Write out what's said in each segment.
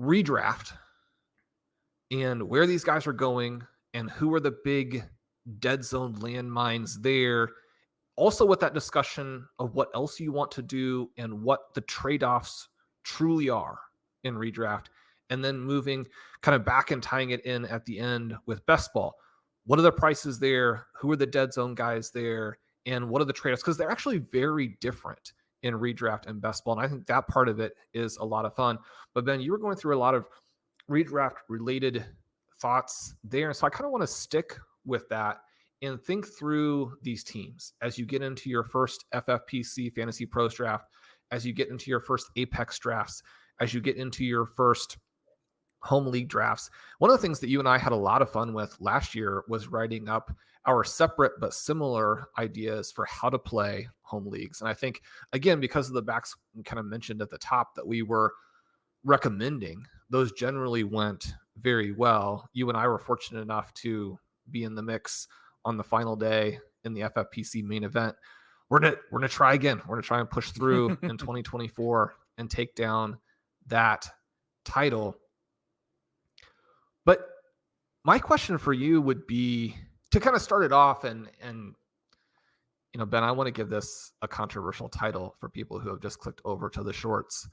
redraft and where these guys are going and who are the big dead zone landmines there. Also with that discussion of what else you want to do and what the trade-offs truly are in redraft, and then moving kind of back and tying it in at the end with best ball. What are the prices there? Who are the dead zone guys there? And what are the trade-offs? Because they're actually very different in redraft and best ball. And I think that part of it is a lot of fun. But Ben, you were going through a lot of redraft related thoughts there. So I kind of want to stick with that and think through these teams as you get into your first FFPC Fantasy Pros draft, as you get into your first Apex drafts, as you get into your first home league drafts. One of the things that you and I had a lot of fun with last year was writing up our separate but similar ideas for how to play home leagues. And I think, again, because of the backs we kind of mentioned at the top that we were recommending, those generally went very well. You and I were fortunate enough to be in the mix on the final day in the FFPC main event. We're gonna try again. We're gonna try and push through in 2024 and take down that title. But my question for you would be to kind of start it off, and you know, Ben, I want to give this a controversial title for people who have just clicked over to the shorts.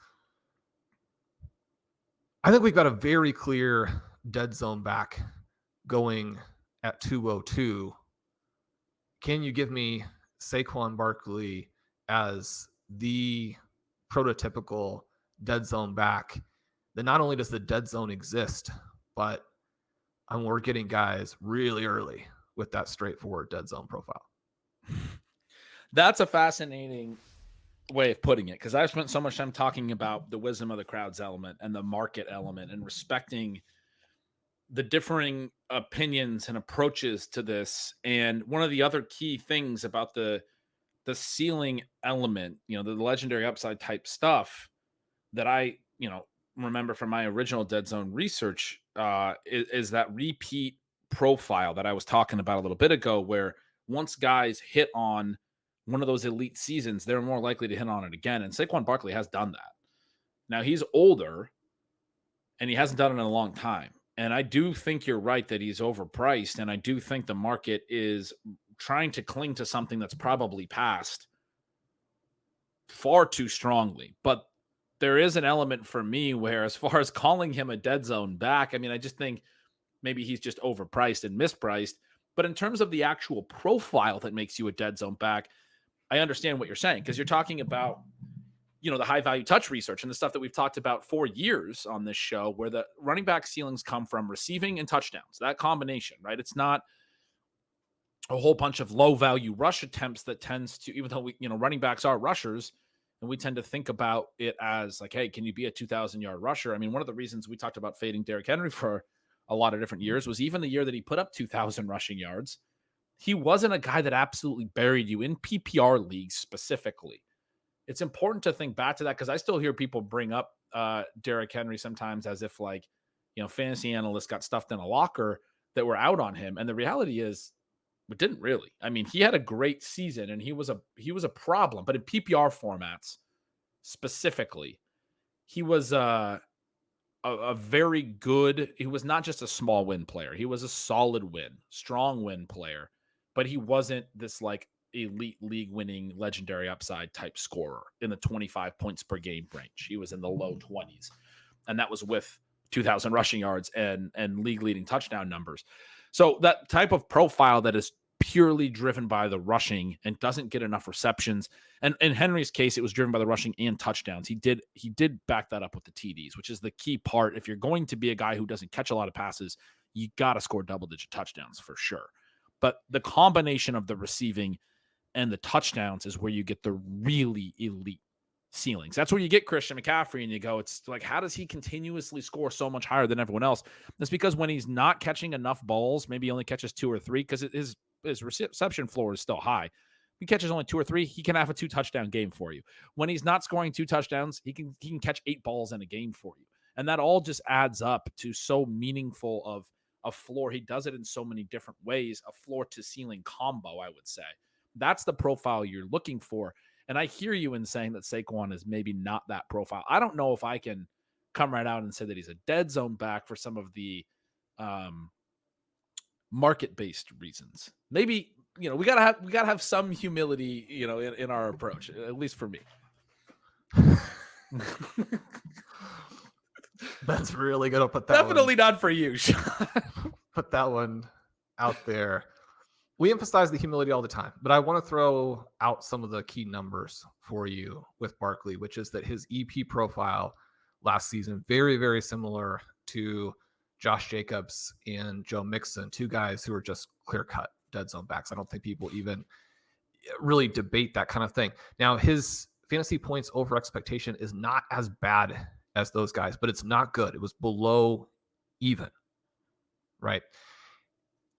I think we've got a very clear dead zone back going at 202. Can you give me Saquon Barkley as the prototypical dead zone back? That not only does the dead zone exist, but we're getting guys really early with that straightforward dead zone profile. That's a fascinating way of putting it, because I've spent so much time talking about the wisdom of the crowds element and the market element and respecting the differing opinions and approaches to this. And one of the other key things about the ceiling element, you know, the legendary upside type stuff that I, you know, remember from my original dead zone research is that repeat profile that I was talking about a little bit ago, where once guys hit on one of those elite seasons, they're more likely to hit on it again. And Saquon Barkley has done that. Now he's older and he hasn't done it in a long time. And I do think you're right that he's overpriced. And I do think the market is trying to cling to something that's probably passed far too strongly. But there is an element for me where, as far as calling him a dead zone back, I mean, I just think maybe he's just overpriced and mispriced. But in terms of the actual profile that makes you a dead zone back, I understand what you're saying, because you're talking about, you know, the high value touch research and the stuff that we've talked about for years on this show, where the running back ceilings come from receiving and touchdowns, that combination, right? It's not a whole bunch of low value rush attempts that tends to, even though we, you know, running backs are rushers, and we tend to think about it as like, hey, can you be a 2,000-yard rusher? I mean, one of the reasons we talked about fading Derrick Henry for a lot of different years was even the year that he put up 2,000 rushing yards, he wasn't a guy that absolutely buried you in PPR leagues specifically. It's important to think back to that, because I still hear people bring up Derrick Henry sometimes as if, like, you know, fantasy analysts got stuffed in a locker that were out on him. And the reality is, it didn't really. I mean, he had a great season and he was a problem, but in PPR formats specifically, he was a very good. He was not just a small win player. He was a solid win, strong win player, but he wasn't this like elite league winning legendary upside type scorer in the 25 points per game range. He was in the low 20s, and that was with 2,000 rushing yards and league leading touchdown numbers. So that type of profile that is purely driven by the rushing and doesn't get enough receptions. And in Henry's case, it was driven by the rushing and touchdowns. He did back that up with the TDs, which is the key part. If you're going to be a guy who doesn't catch a lot of passes, you got to score double-digit touchdowns for sure. But the combination of the receiving and the touchdowns is where you get the really elite ceilings. That's where you get Christian McCaffrey and you go, it's like, how does he continuously score so much higher than everyone else? That's because when he's not catching enough balls, maybe he only catches 2 or 3, because his reception floor is still high. If he catches only 2 or 3, he can have a 2 touchdown game for you. When he's not scoring 2 touchdowns, he can catch 8 balls in a game for you. And that all just adds up to so meaningful of a floor. He does it in so many different ways, a floor to ceiling combo, I would say. That's the profile you're looking for. And I hear you in saying that Saquon is maybe not that profile. I don't know if I can come right out and say that he's a dead zone back for some of the market-based reasons. Maybe, we gotta have some humility, in our approach, at least for me. Ben's really gonna put that definitely not for you, Shawn. Put that one out there. We emphasize the humility all the time, but I want to throw out some of the key numbers for you with Barkley, which is that his EP profile last season, very, very similar to Josh Jacobs and Joe Mixon, two guys who are just clear-cut dead zone backs. I don't think people even really debate that kind of thing. Now, his fantasy points over expectation is not as bad as those guys, but it's not good. It was below even, right?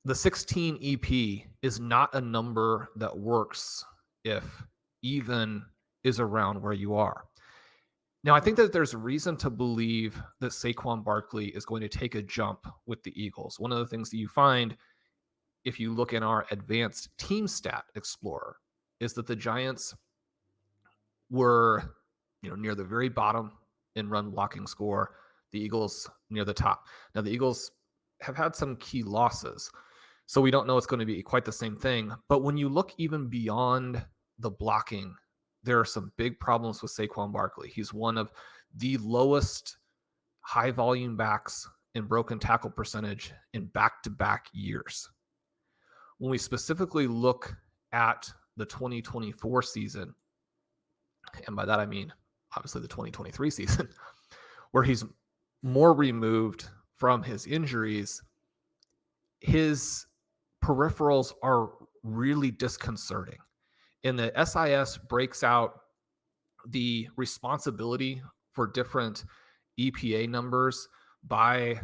The 16 EP is not a number that works if even is around where you are. Now, I think that there's reason to believe that Saquon Barkley is going to take a jump with the Eagles. One of the things that you find if you look in our advanced team stat explorer is that the Giants were, near the very bottom in run blocking score, the Eagles near the top. Now, the Eagles have had some key losses, so we don't know it's going to be quite the same thing. But when you look even beyond the blocking, there are some big problems with Saquon Barkley. He's one of the lowest high volume backs in broken tackle percentage in back-to-back years. When we specifically look at the 2024 season, and by that I mean obviously the 2023 season, where he's more removed from his injuries, his peripherals are really disconcerting. And the SIS breaks out the responsibility for different EPA numbers by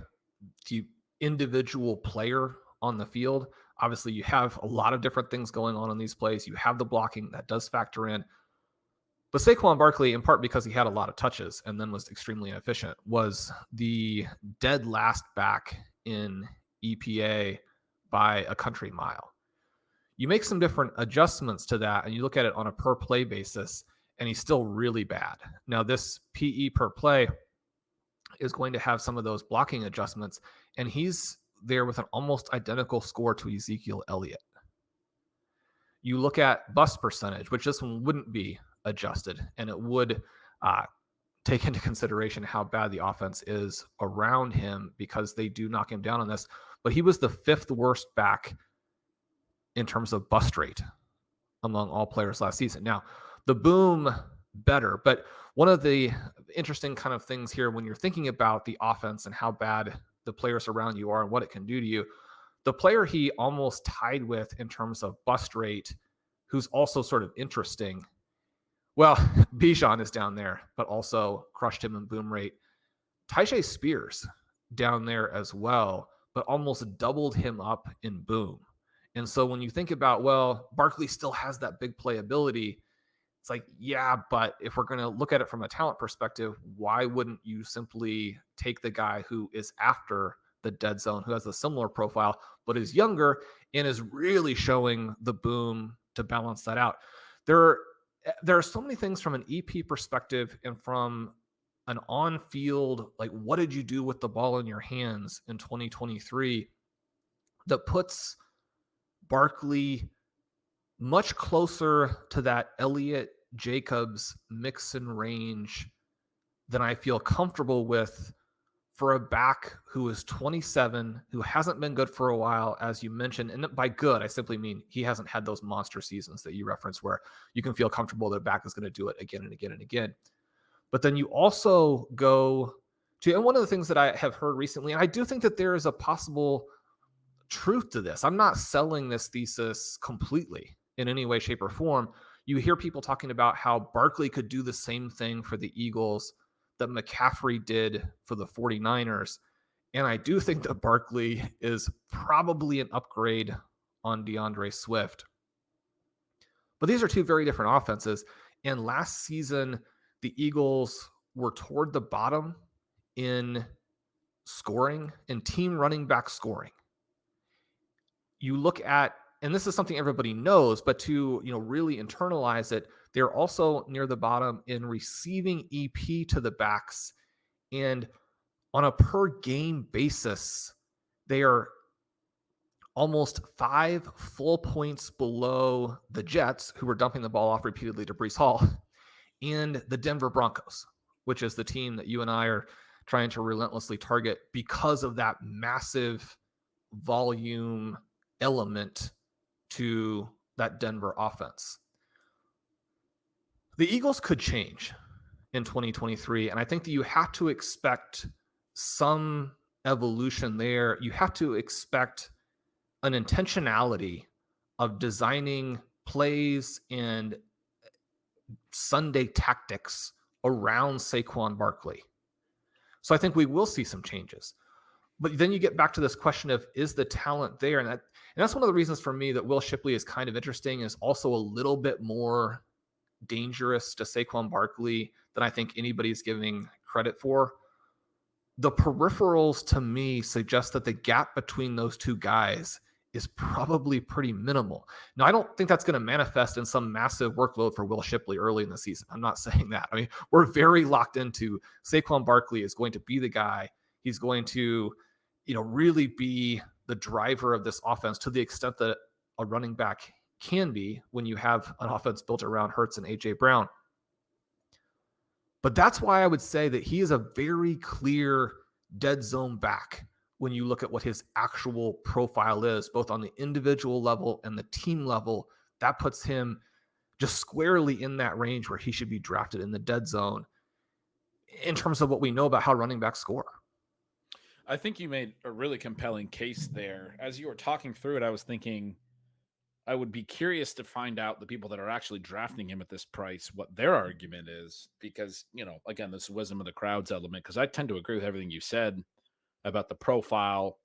the individual player on the field. Obviously, you have a lot of different things going on in these plays. You have the blocking that does factor in. But Saquon Barkley, in part because he had a lot of touches and then was extremely inefficient, was the dead last back in EPA by a country mile. You make some different adjustments to that, and you look at it on a per play basis, and he's still really bad. Now, this PE per play is going to have some of those blocking adjustments, and he's there with an almost identical score to Ezekiel Elliott. You look at bust percentage, which this one wouldn't be adjusted, and it would take into consideration how bad the offense is around him because they do knock him down on this. But he was the fifth worst back in terms of bust rate among all players last season. Now, the boom better, but one of the interesting kind of things here when you're thinking about the offense and how bad the players around you are and what it can do to you, the player he almost tied with in terms of bust rate, who's also sort of interesting, well, Bijan is down there, but also crushed him in boom rate. Tyjae Spears down there as well, but almost doubled him up in boom. And so when you think about, well, Barkley still has that big playability, it's like, yeah, but if we're going to look at it from a talent perspective, why wouldn't you simply take the guy who is after the dead zone, who has a similar profile, but is younger and is really showing the boom to balance that out? There are so many things from an EP perspective and from an on-field, like what did you do with the ball in your hands in 2023 that puts Barkley much closer to that Elliott Jacobs Mixon range than I feel comfortable with for a back who is 27, who hasn't been good for a while, as you mentioned. And by good, I simply mean he hasn't had those monster seasons that you referenced where you can feel comfortable that a back is going to do it again and again and again. But then you also go to, and one of the things that I have heard recently, and I do think that there is a possible truth to this. I'm not selling this thesis completely in any way, shape, or form. You hear people talking about how Barkley could do the same thing for the Eagles that McCaffrey did for the 49ers. And I do think that Barkley is probably an upgrade on DeAndre Swift. But these are two very different offenses. And last season, the Eagles were toward the bottom in scoring and team running back scoring. You look at, and this is something everybody knows, but to really internalize it, they're also near the bottom in receiving EP to the backs And on a per game basis, they are almost 5 full points below the Jets, who were dumping the ball off repeatedly to Breece Hall, and the Denver Broncos, which is the team that you and I are trying to relentlessly target because of that massive volume element to that Denver offense. The Eagles could change in 2023, and I think that you have to expect some evolution there. You have to expect an intentionality of designing plays and Sunday tactics around Saquon Barkley. So I think we will see some changes. But then you get back to this question of, is the talent there? And that's one of the reasons for me that Will Shipley is kind of interesting, is also a little bit more dangerous to Saquon Barkley than I think anybody's giving credit for. The peripherals to me suggest that the gap between those two guys is probably pretty minimal. Now, I don't think that's going to manifest in some massive workload for Will Shipley early in the season. I'm not saying that. I mean, we're very locked into Saquon Barkley is going to be the guy. He's going to, really be the driver of this offense to the extent that a running back can be when you have an offense built around Hurts and A.J. Brown. But that's why I would say that he is a very clear dead zone back when you look at what his actual profile is, both on the individual level and the team level. That puts him just squarely in that range where he should be drafted in the dead zone in terms of what we know about how running backs score. I think you made a really compelling case there. As you were talking through it, I was thinking I would be curious to find out the people that are actually drafting him at this price, what their argument is, because, again, this wisdom of the crowds element, because I tend to agree with everything you said about the profile,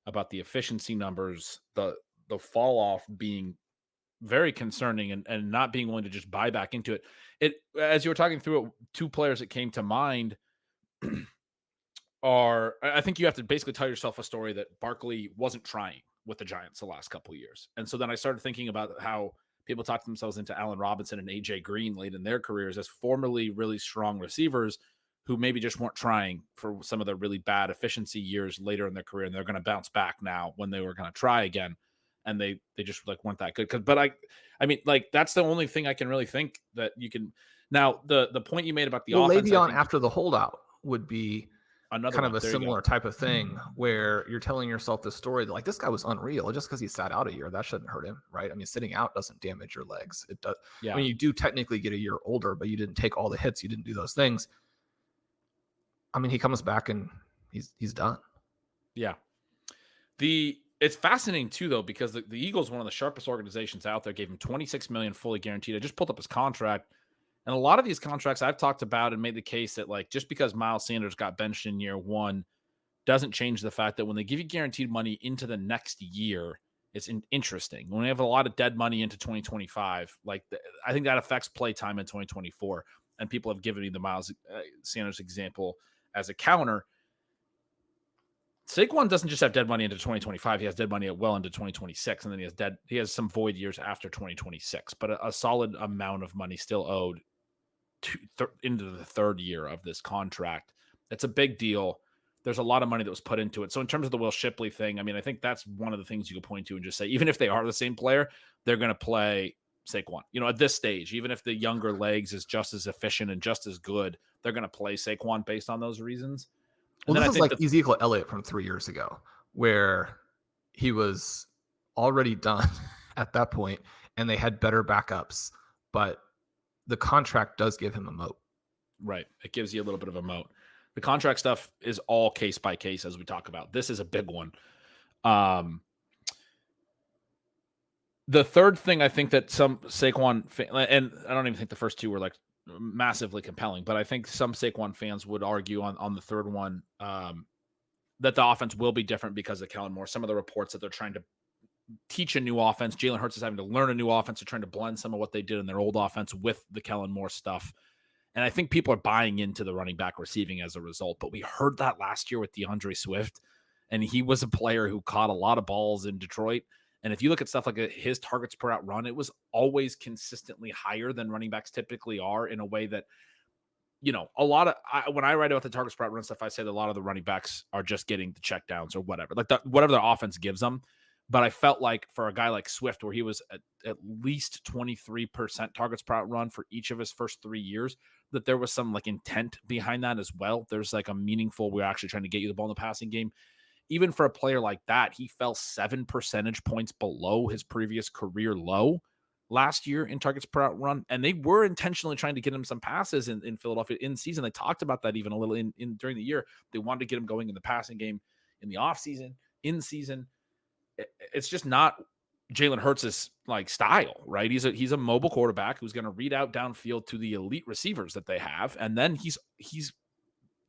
about the efficiency numbers, the fall off being very concerning, and not being willing to just buy back into it. As you were talking through it, two players that came to mind are, I think you have to basically tell yourself a story that Barkley wasn't trying with the Giants the last couple of years. And so then I started thinking about how people talk themselves into Allen Robinson and AJ Green late in their careers as formerly really strong receivers who maybe just weren't trying for some of the really bad efficiency years later in their career. And they're going to bounce back now when they were going to try again. And they just weren't that good. But I mean, that's the only thing I can really think that you can. Now, the point you made about the offense, Le'Veon after the holdout would be another kind one. of a similar type of thing where you're telling yourself this story that this guy was unreal. Just because he sat out a year, that shouldn't hurt him, right? I mean, sitting out doesn't damage your legs. It does. Yeah. I mean, you do technically get a year older, but you didn't take all the hits. You didn't do those things. I mean, he comes back and he's done. Yeah. It's fascinating too, though, because the Eagles, one of the sharpest organizations out there, gave him $26 million fully guaranteed. I just pulled up his contract. And a lot of these contracts I've talked about and made the case that just because Miles Sanders got benched in year one doesn't change the fact that when they give you guaranteed money into the next year, it's interesting. When we have a lot of dead money into 2025, I think that affects play time in 2024. And people have given me the Miles Sanders example as a counter. Saquon doesn't just have dead money into 2025. He has dead money well into 2026. And then he has some void years after 2026, but a solid amount of money still owed into the third year of this contract. It's a big deal. There's a lot of money that was put into it. So in terms of the Will Shipley thing, I mean, I think that's one of the things you could point to and just say, even if they are the same player, they're going to play Saquon. At this stage, even if the younger legs is just as efficient and just as good, they're going to play Saquon based on those reasons. Well, this is like Ezekiel Elliott from 3 years ago, where he was already done at that point, and they had better backups, but the contract does give him a moat. Right. It gives you a little bit of a moat. The contract stuff is all case by case, as we talk about. This is a big one. The third thing I think that some Saquon and I don't even think the first two were massively compelling, but I think some Saquon fans would argue on the third one that the offense will be different because of Kellen Moore. Some of the reports that they're trying to teach a new offense. Jalen Hurts is having to learn a new offense. They're trying to blend some of what they did in their old offense with the Kellen Moore stuff. And I think people are buying into the running back receiving as a result. But we heard that last year with DeAndre Swift, and he was a player who caught a lot of balls in Detroit. And if you look at stuff like his targets per out run, it was always consistently higher than running backs typically are, in a way that a lot of when I write about the targets per route run stuff, I say that a lot of the running backs are just getting the checkdowns or whatever, like whatever their offense gives them. But I felt like for a guy like Swift, where he was at least 23% targets per route run for each of his first 3 years, that there was some like intent behind that as well. There's like a meaningful, we're actually trying to get you the ball in the passing game. Even for a player like that, he fell 7 percentage points below his previous career low last year in targets per out run. And they were intentionally trying to get him some passes in Philadelphia in season. They talked about that even a little in during the year. They wanted to get him going in the passing game in the offseason, in season. It's just not Jalen Hurts' like style, right? He's a mobile quarterback who's going to read out downfield to the elite receivers that they have. And then he's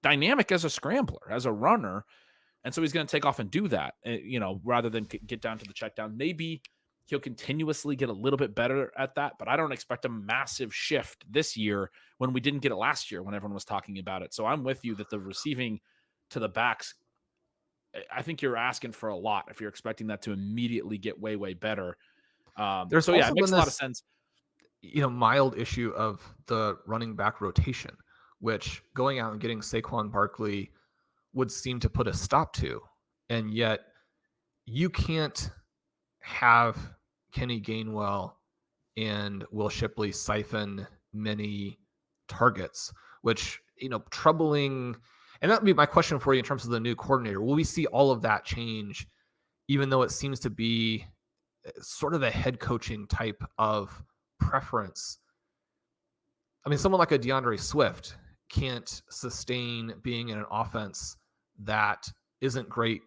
dynamic as a scrambler, as a runner. And so he's going to take off and do that, rather than get down to the check down. Maybe he'll continuously get a little bit better at that, but I don't expect a massive shift this year when we didn't get it last year when everyone was talking about it. So I'm with you that the receiving to the backs, I think you're asking for a lot if you're expecting that to immediately get way, way better. There's also it makes been a lot of this, sense. mild issue of the running back rotation, which going out and getting Saquon Barkley would seem to put a stop to. And yet you can't have Kenny Gainwell and Will Shipley siphon many targets, which, troubling. And that would be my question for you in terms of the new coordinator. Will we see all of that change, even though it seems to be sort of a head coaching type of preference? I mean, someone like a DeAndre Swift can't sustain being in an offense that isn't great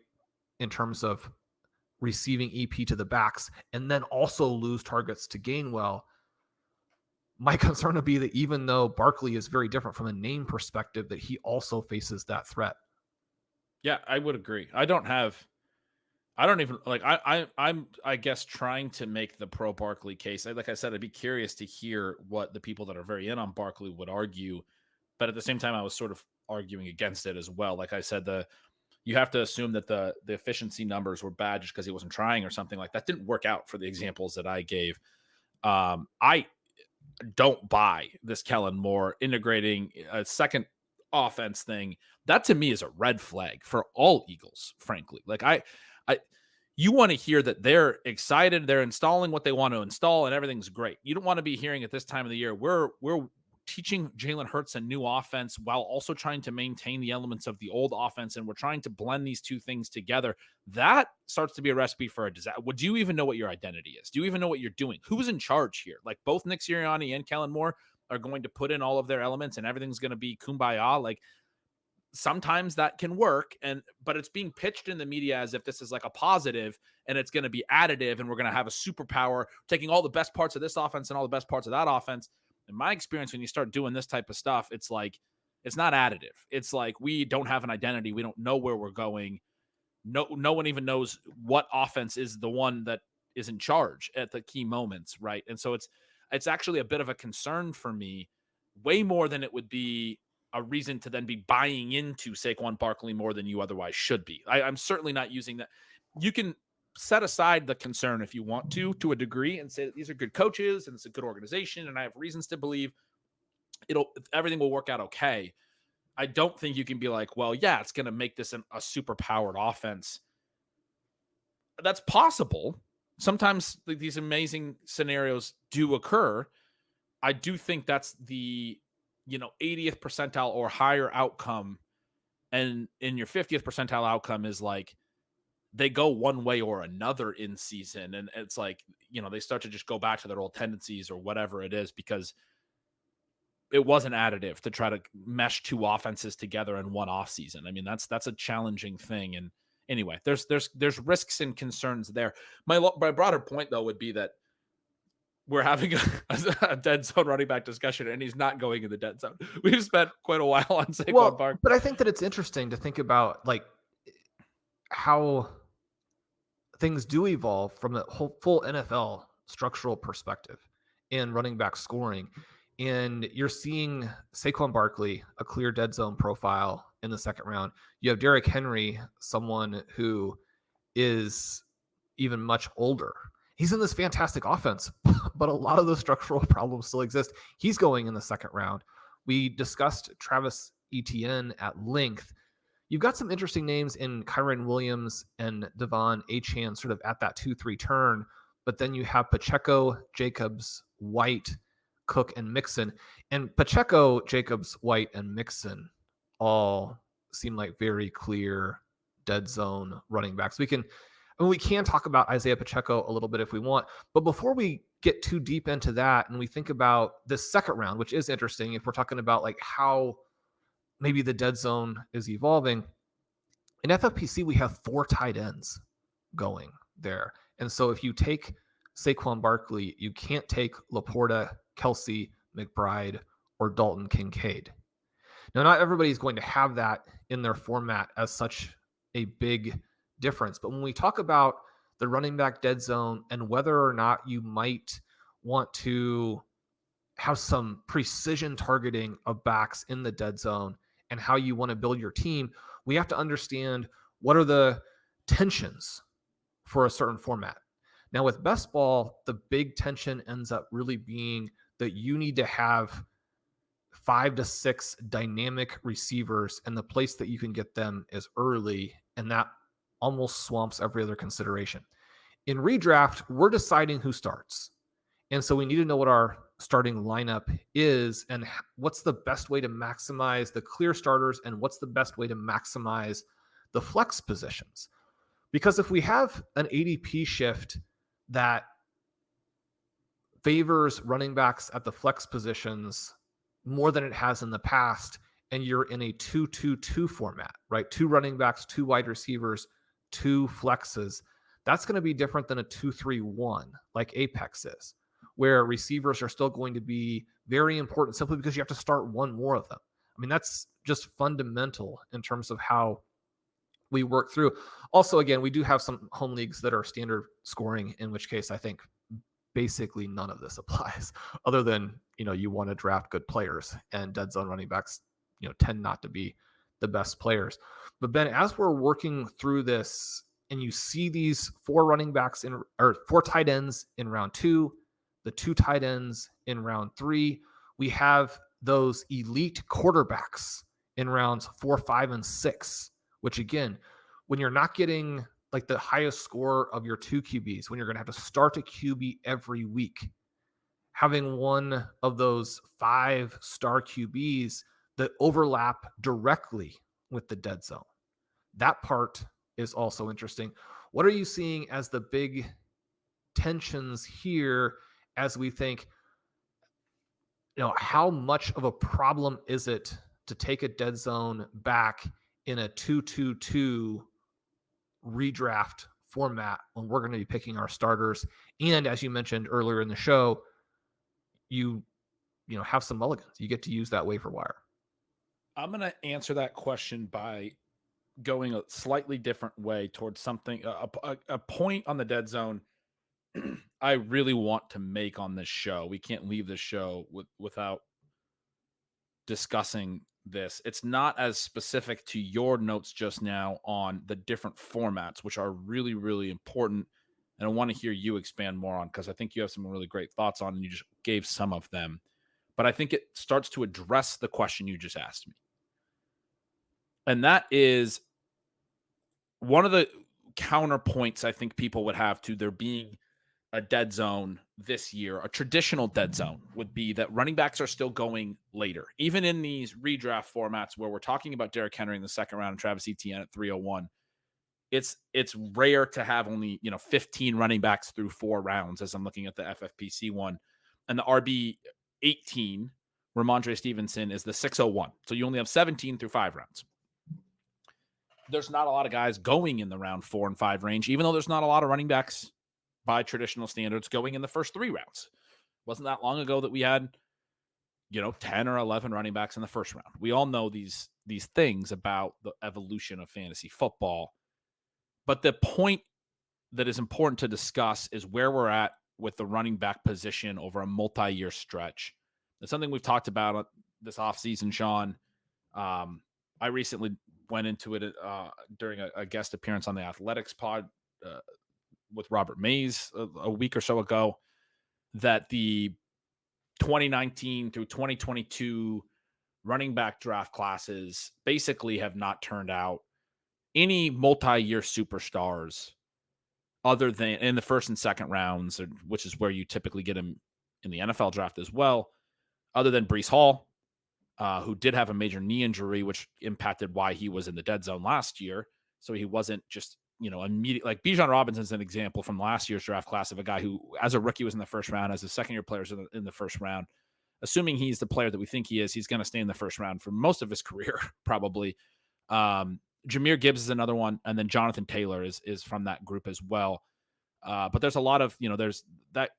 in terms of receiving EP to the backs and then also lose targets to Gainwell. My concern would be that even though Barkley is very different from a name perspective, that he also faces that threat. Yeah, I would agree. I don't even like, I guess trying to make the pro Barkley case. Like I said, I'd be curious to hear what the people that are very in on Barkley would argue. But at the same time, I was sort of arguing against it as well. Like I said, you have to assume that the efficiency numbers were bad just because he wasn't trying or something like that. Didn't work out for the examples that I gave. I don't buy this Kellen Moore integrating a second offense thing. That to me is a red flag for all Eagles, frankly. Like you want to hear that they're excited, they're installing what they want to install, and everything's great. You don't want to be hearing at this time of the year, we're teaching Jalen Hurts a new offense while also trying to maintain the elements of the old offense, and we're trying to blend these two things together. That starts to be a recipe for a disaster. Do you even know what your identity is? Do you even know what you're doing? Who's in charge here? Like both Nick Sirianni and Kellen Moore are going to put in all of their elements and everything's going to be kumbaya. Like sometimes that can work, but it's being pitched in the media as if this is like a positive and it's going to be additive and we're going to have a superpower taking all the best parts of this offense and all the best parts of that offense. In my experience, when you start doing this type of stuff, it's like, it's not additive. It's like, we don't have an identity. We don't know where we're going. No one even knows what offense is the one that is in charge at the key moments. Right. And so it's actually a bit of a concern for me, way more than it would be a reason to then be buying into Saquon Barkley more than you otherwise should be. I'm certainly not using that. You can set aside the concern if you want to a degree, and say that these are good coaches and it's a good organization and I have reasons to believe everything will work out okay. I don't think you can be like, well, yeah, it's going to make this a super powered offense. That's possible. Sometimes these amazing scenarios do occur. I do think that's the 80th percentile or higher outcome. And in your 50th percentile outcome is like, they go one way or another in season. And it's like, they start to just go back to their old tendencies or whatever it is, because it wasn't additive to try to mesh two offenses together in one off season. I mean, that's a challenging thing. And anyway, there's risks and concerns there. My broader point though would be that we're having a dead zone running back discussion, and he's not going in the dead zone. We've spent quite a while on Saquon Barkley. But I think that it's interesting to think about like how things do evolve from the whole full NFL structural perspective in running back scoring. And you're seeing Saquon Barkley, a clear dead zone profile in the second round. You have Derrick Henry, someone who is even much older. He's in this fantastic offense, but a lot of those structural problems still exist. He's going in the second round. We discussed Travis Etienne at length. You've got some interesting names in Kyron Williams and Devon Achane sort of at that 2-3 turn, but then you have Pacheco, Jacobs, White, Cook, and Mixon. And Pacheco, Jacobs, White, and Mixon all seem like very clear dead zone running backs. We can talk about Isaiah Pacheco a little bit if we want, but before we get too deep into that and we think about this second round, which is interesting if we're talking about like how maybe the dead zone is evolving. In FFPC, we have 4 tight ends going there. And so if you take Saquon Barkley, you can't take Laporta, Kelsey, McBride, or Dalton Kincaid. Now, not everybody's going to have that in their format as such a big difference. But when we talk about the running back dead zone and whether or not you might want to have some precision targeting of backs in the dead zone and how you want to build your team, we have to understand what are the tensions for a certain format. Now, with best ball, the big tension ends up really being that you need to have 5 to 6 dynamic receivers, and the place that you can get them is early, and that almost swamps every other consideration. In redraft, we're deciding who starts. And so we need to know what our starting lineup is and what's the best way to maximize the clear starters and what's the best way to maximize the flex positions. Because if we have an ADP shift that favors running backs at the flex positions more than it has in the past, and you're in a 2-2-2 format, right? 2 running backs, 2 wide receivers, 2 flexes. That's going to be different than a 2-3-1 like Apex is, where receivers are still going to be very important simply because you have to start one more of them. I mean, that's just fundamental in terms of how we work through. Also, again, we do have some home leagues that are standard scoring, in which case I think basically none of this applies other than, you want to draft good players, and dead zone running backs, tend not to be the best players. But Ben, as we're working through this and you see these 4 running backs or 4 tight ends in round 2, the 2 tight ends in round 3, we have those elite quarterbacks in rounds 4, 5, and 6, which again, when you're not getting like the highest score of your 2 QBs, when you're going to have to start a QB every week, having one of those 5-star QBs that overlap directly with the dead zone. That part is also interesting. What are you seeing as the big tensions here as we think, how much of a problem is it to take a dead zone back in a 2-2-2 redraft format when we're going to be picking our starters? And as you mentioned earlier in the show, you have some mulligans. You get to use that waiver wire. I'm going to answer that question by going a slightly different way towards something, a point on the dead zone I really want to make on this show. We can't leave this show without discussing this. It's not as specific to your notes just now on the different formats, which are really, really important. And I want to hear you expand more on, because I think you have some really great thoughts on, and you just gave some of them. But I think it starts to address the question you just asked me. And that is one of the counterpoints I think people would have to there being a dead zone this year. A traditional dead zone would be that running backs are still going later, even in these redraft formats where we're talking about Derrick Henry in the second round and Travis Etienne at 301. It's rare to have only 15 running backs through 4 rounds, as I'm looking at the FFPC one, and the RB 18 Ramondre Stevenson is the 601. So you only have 17 through 5 rounds. There's not a lot of guys going in the round 4 and 5 range, even though there's not a lot of running backs by traditional standards going in the first 3 rounds. Wasn't that long ago that we had, 10 or 11 running backs in the first round. We all know these things about the evolution of fantasy football. But the point that is important to discuss is where we're at with the running back position over a multi-year stretch. It's something we've talked about this offseason, Sean. I recently went into it during a guest appearance on the Athletics pod with Robert Mays a week or so ago, that the 2019 through 2022 running back draft classes basically have not turned out any multi-year superstars other than in the first and second rounds, which is where you typically get them in the NFL draft as well, other than Breece Hall, who did have a major knee injury, which impacted why he was in the dead zone last year. So he wasn't just, immediate. Like Bijan Robinson's an example from last year's draft class of a guy who, as a rookie, was in the first round, as a second-year player in the first round. Assuming he's the player that we think he is, he's going to stay in the first round for most of his career, probably. Jahmyr Gibbs is another one, and then Jonathan Taylor is from that group as well. But there's a lot of, there's that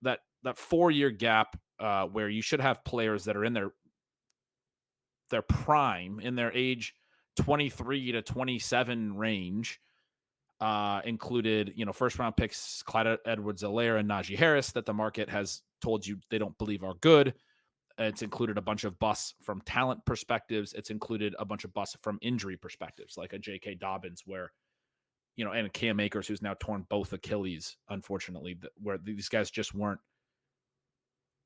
4-year gap where you should have players that are in their prime, in their age 23 to 27 range, included, first round picks, Clyde Edwards-Helaire and Najee Harris, that the market has told you they don't believe are good. It's included a bunch of busts from talent perspectives. It's included a bunch of busts from injury perspectives, like a J.K. Dobbins, where, and Cam Akers, who's now torn both Achilles, unfortunately, where these guys just weren't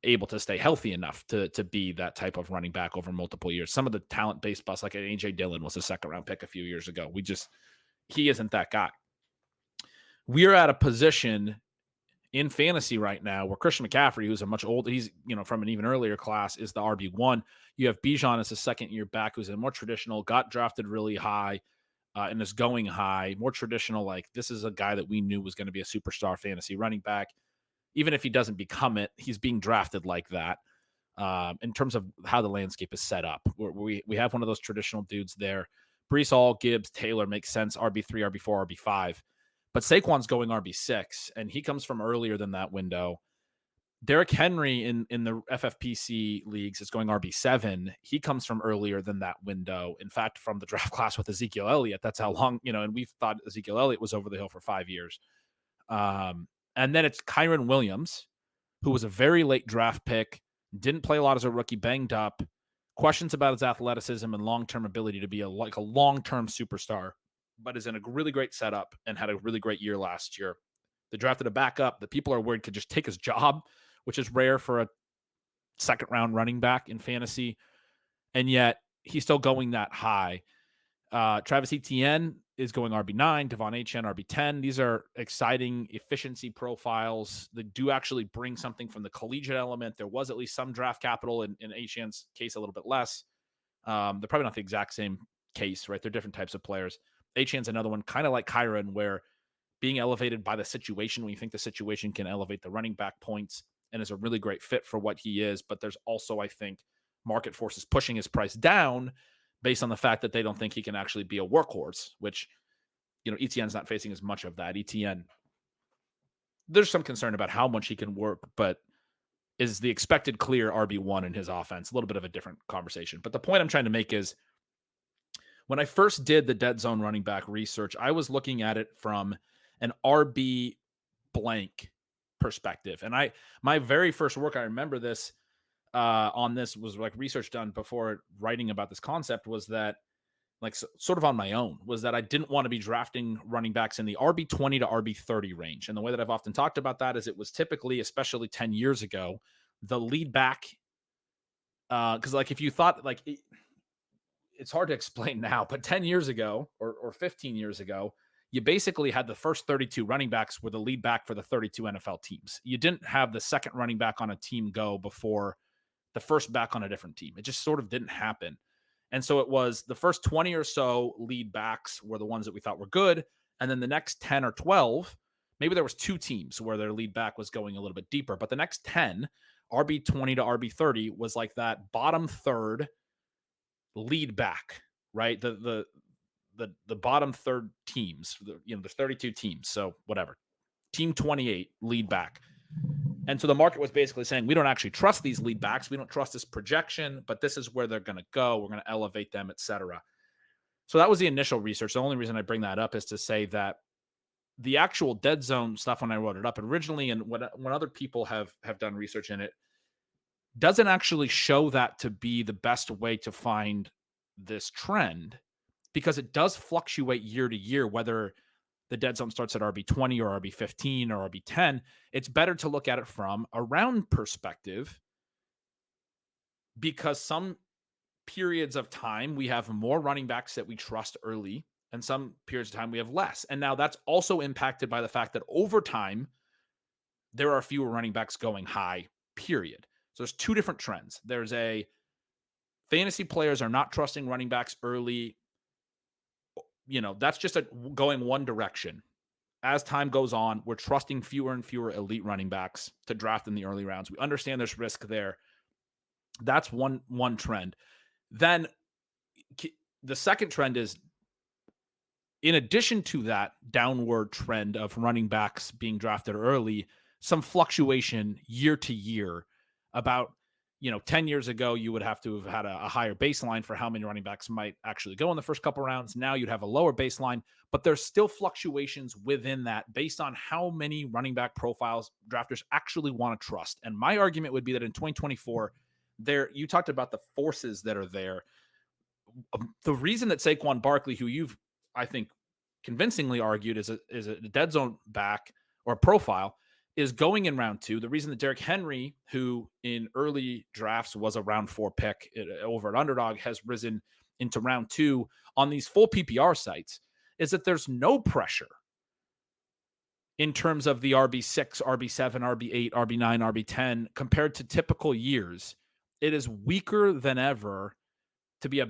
able to stay healthy enough to be that type of running back over multiple years. Some of the talent-based busts, like an A.J. Dillon was a second-round pick a few years ago. He isn't that guy. We're at a position in fantasy right now where Christian McCaffrey, who's a much older, he's, from an even earlier class, is the RB1. You have Bijan as a second-year back who's a more traditional, got drafted really high, and is going high, more traditional. Like, this is a guy that we knew was going to be a superstar fantasy running back. Even if he doesn't become it, he's being drafted like that. In terms of how the landscape is set up, we have one of those traditional dudes there. Breece Hall, Gibbs, Taylor makes sense. RB3, RB4, RB5. But Saquon's going RB6, and he comes from earlier than that window. Derrick Henry in the FFPC leagues is going RB7. He comes from earlier than that window. In fact, from the draft class with Ezekiel Elliott, that's how long, and we've thought Ezekiel Elliott was over the hill for 5 years. And then it's Kyron Williams, who was a very late draft pick, didn't play a lot as a rookie, banged up, questions about his athleticism and long-term ability to be a long-term superstar, but is in a really great setup and had a really great year last year. They drafted a backup that people are worried could just take his job, which is rare for a second-round running back in fantasy, and yet he's still going that high. Travis Etienne is going RB9, Devon Achane RB10. These are exciting efficiency profiles that do actually bring something from the collegiate element. There was at least some draft capital, in Achane's case a little bit less. They're probably not the exact same case, right? They're different types of players. Achane's another one, kind of like Kyron, where being elevated by the situation, when you think the situation can elevate the running back points, and is a really great fit for what he is. But there's also, I think, market forces pushing his price down based on the fact that they don't think he can actually be a workhorse, which, Etienne's not facing as much of that. Etienne, there's some concern about how much he can work, but is the expected clear RB1 in his offense. A little bit of a different conversation. But the point I'm trying to make is, when I first did the dead zone running back research, I was looking at it from an RB blank perspective. And my very first work, I remember this, on this was like research done before writing about this concept, was that, like, sort of on my own, was that I didn't want to be drafting running backs in the RB20 to RB30 range. And the way that I've often talked about that is it was typically, especially 10 years ago, the lead back. Because like, if you thought like, it's hard to explain now, but 10 years ago or 15 years ago, you basically had the first 32 running backs were the lead back for the 32 NFL teams. You didn't have the second running back on a team go before the first back on a different team. It just sort of didn't happen. And so it was the first 20 or so lead backs were the ones that we thought were good. And then the next 10 or 12, maybe there was 2 teams where their lead back was going a little bit deeper, but the next 10, RB20 to RB30, was like that bottom third lead back, right? The bottom third teams, there's 32 teams. So whatever, team 28 lead back. And so the market was basically saying, we don't actually trust these lead backs. We don't trust this projection, but this is where they're going to go. We're going to elevate them, etc. So that was the initial research. The only reason I bring that up is to say that the actual dead zone stuff, when I wrote it up originally, and when other people have done research in it, doesn't actually show that to be the best way to find this trend, because it does fluctuate year to year, whether the dead zone starts at RB20 or RB15 or RB10. It's better to look at it from a round perspective, because some periods of time, we have more running backs that we trust early, and some periods of time we have less. And now that's also impacted by the fact that over time, there are fewer running backs going high, period. So there's two different trends. There's a fantasy players are not trusting running backs early. That's just going one direction. As time goes on, we're trusting fewer and fewer elite running backs to draft in the early rounds. We understand there's risk there. That's one trend. Then the second trend is, in addition to that downward trend of running backs being drafted early, some fluctuation year to year. About 10 years ago, you would have to have had a higher baseline for how many running backs might actually go in the first couple rounds. Now you'd have a lower baseline, but there's still fluctuations within that based on how many running back profiles drafters actually want to trust. And my argument would be that in 2024, you talked about the forces that are there. The reason that Saquon Barkley, who you've, I think, convincingly argued is a dead zone back or profile, is going in round 2. The reason that Derrick Henry, who in early drafts was a round 4 pick over at Underdog, has risen into round 2 on these full PPR sites, is that there's no pressure in terms of the RB6, RB7, RB8, RB9, RB10 compared to typical years. It is weaker than ever to be a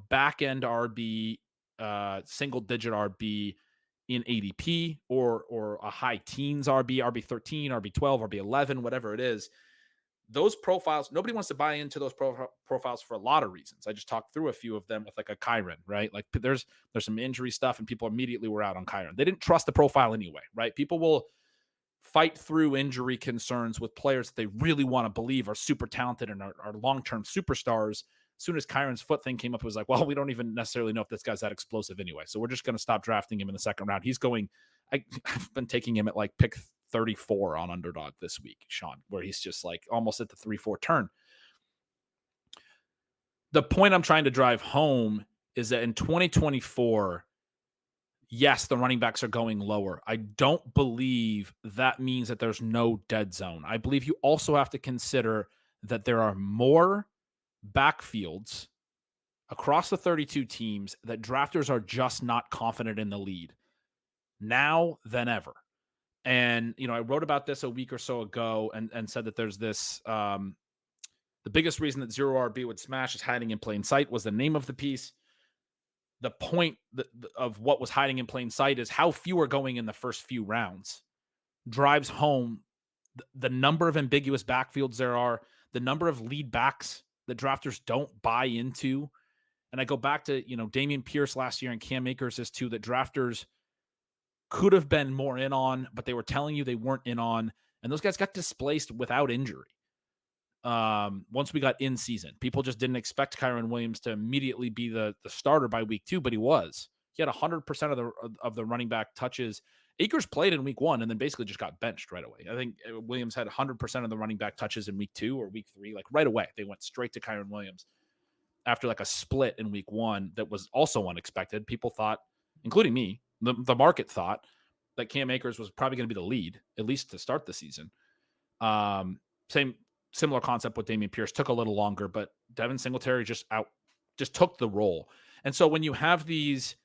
back end RB, single digit RB in ADP, or a high teens RB, RB13, RB12, RB11, whatever it is. Those profiles, nobody wants to buy into those profiles for a lot of reasons. I just talked through a few of them with like a Kyron, right? Like there's some injury stuff and people immediately were out on Kyron. They didn't trust the profile anyway, right? People will fight through injury concerns with players that they really want to believe are super talented and are long-term superstars. As soon as Kyron's foot thing came up, it was like, well, we don't even necessarily know if this guy's that explosive anyway. So we're just going to stop drafting him in the second round. He's going, I've been taking him at like pick 34 on Underdog this week, Sean, where he's just like almost at the 3-4 turn. The point I'm trying to drive home is that in 2024, yes, the running backs are going lower. I don't believe that means that there's no dead zone. I believe you also have to consider that there are more backfields across the 32 teams that drafters are just not confident in the lead now than ever. And, I wrote about this a week or so ago and said that there's this, the biggest reason that zero RB would smash is hiding in plain sight was the name of the piece. The point of what was hiding in plain sight is how few are going in the first few rounds drives home the number of ambiguous backfields there are, the number of lead backs that drafters don't buy into. And I go back to, Damian Pierce last year and Cam Akers as two that drafters could have been more in on, but they were telling you they weren't in on. And those guys got displaced without injury. Once we got in season, people just didn't expect Kyron Williams to immediately be the starter by week 2, but he was. He had 100% of the running back touches. Akers played in week 1 and then basically just got benched right away. I think Williams had 100% of the running back touches in week 2 or week 3, like right away. They went straight to Kyron Williams after like a split in week 1 that was also unexpected. People thought, including me, the market thought that Cam Akers was probably going to be the lead, at least to start the season. Similar concept with Damian Pierce. Took a little longer, but Devin Singletary just took the role. And so when you have these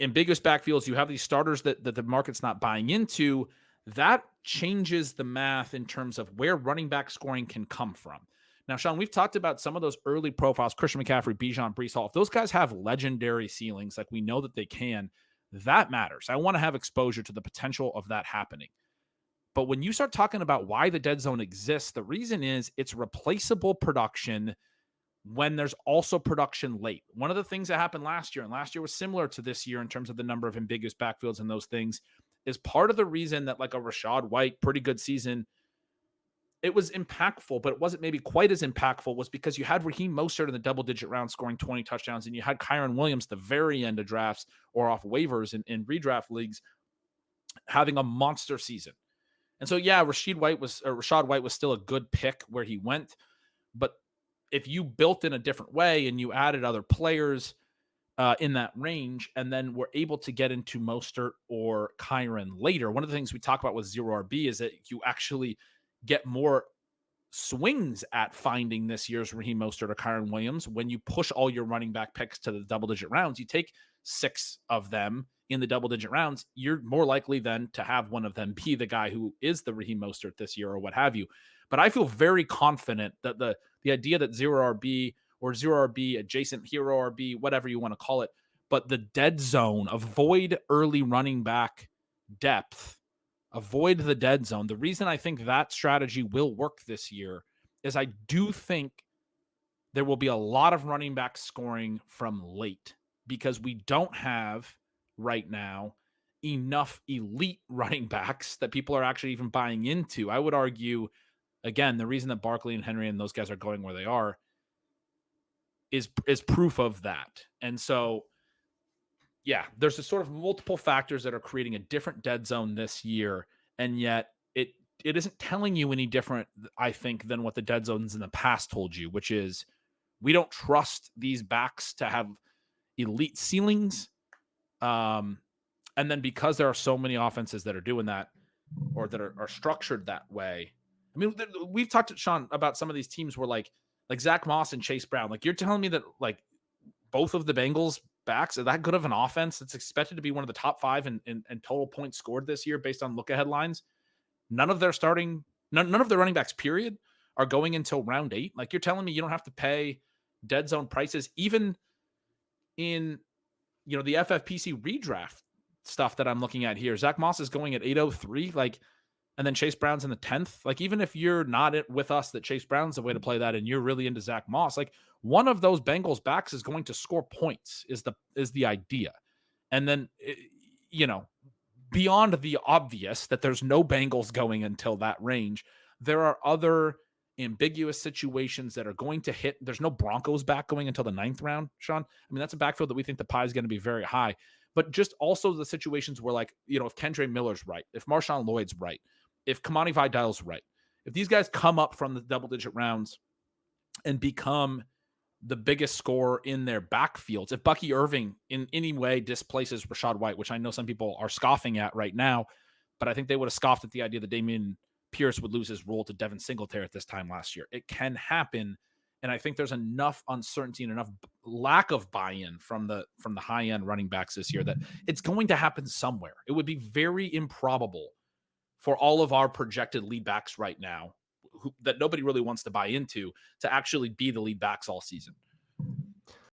ambiguous backfields, you have these starters that the market's not buying into, that changes the math in terms of where running back scoring can come from. Now, Sean, we've talked about some of those early profiles, Christian McCaffrey, Bijan, Breece Hall. If those guys have legendary ceilings, like we know that they can, that matters. I want to have exposure to the potential of that happening. But when you start talking about why the dead zone exists, the reason is it's replaceable production when there's also production late. One of the things that happened last year, and last year was similar to this year in terms of the number of ambiguous backfields and those things, is part of the reason that like a Rachaad White, pretty good season, it was impactful, but it wasn't maybe quite as impactful, was because you had Raheem Mostert in the double-digit round scoring 20 touchdowns, and you had Kyron Williams the very end of drafts or off waivers in redraft leagues having a monster season. And so, yeah, Rachaad White was still a good pick where he went. But if you built in a different way and you added other players in that range and then were able to get into Mostert or Kyron later, one of the things we talk about with zero RB is that you actually get more swings at finding this year's Raheem Mostert or Kyron Williams. When you push all your running back picks to the double-digit rounds, you take 6 of them in the double-digit rounds, you're more likely then to have one of them be the guy who is the Raheem Mostert this year or what have you. But I feel very confident that the idea that 0RB or 0RB adjacent hero RB, whatever you want to call it, but the dead zone, avoid early running back depth, avoid the dead zone. The reason I think that strategy will work this year is I do think there will be a lot of running back scoring from late because we don't have right now enough elite running backs that people are actually even buying into. I would argue, again, the reason that Barkley and Henry and those guys are going where they are is proof of that. And so, yeah, there's a sort of multiple factors that are creating a different dead zone this year, and yet it isn't telling you any different, I think, than what the dead zones in the past told you, which is we don't trust these backs to have elite ceilings. And then because there are so many offenses that are doing that or that are structured that way. I mean, we've talked to Sean about some of these teams where like Zach Moss and Chase Brown, like you're telling me that like both of the Bengals backs are that good of an offense. It's expected to be one of the top 5 in total points scored this year based on look ahead lines. None of their running backs, period, are going until round 8. Like you're telling me you don't have to pay dead zone prices, even in, the FFPC redraft stuff that I'm looking at here. Zach Moss is going at 803, and then Chase Brown's in the 10th. Like, even if you're not with us that Chase Brown's the way to play that and you're really into Zach Moss, like one of those Bengals backs is going to score points is the idea. And then, beyond the obvious that there's no Bengals going until that range, there are other ambiguous situations that are going to hit. There's no Broncos back going until the 9th round, Sean. I mean, that's a backfield that we think the pie is going to be very high. But just also the situations where, if Kendre Miller's right, if Marshawn Lloyd's right, if Kamani Vidal's right, if these guys come up from the double-digit rounds and become the biggest scorer in their backfields, if Bucky Irving in any way displaces Rachaad White, which I know some people are scoffing at right now, but I think they would have scoffed at the idea that Dameon Pierce would lose his role to Devin Singletary at this time last year. It can happen, and I think there's enough uncertainty and enough lack of buy-in from the high-end running backs this year that it's going to happen somewhere. It would be very improbable for all of our projected lead backs right now that nobody really wants to buy into to actually be the lead backs all season.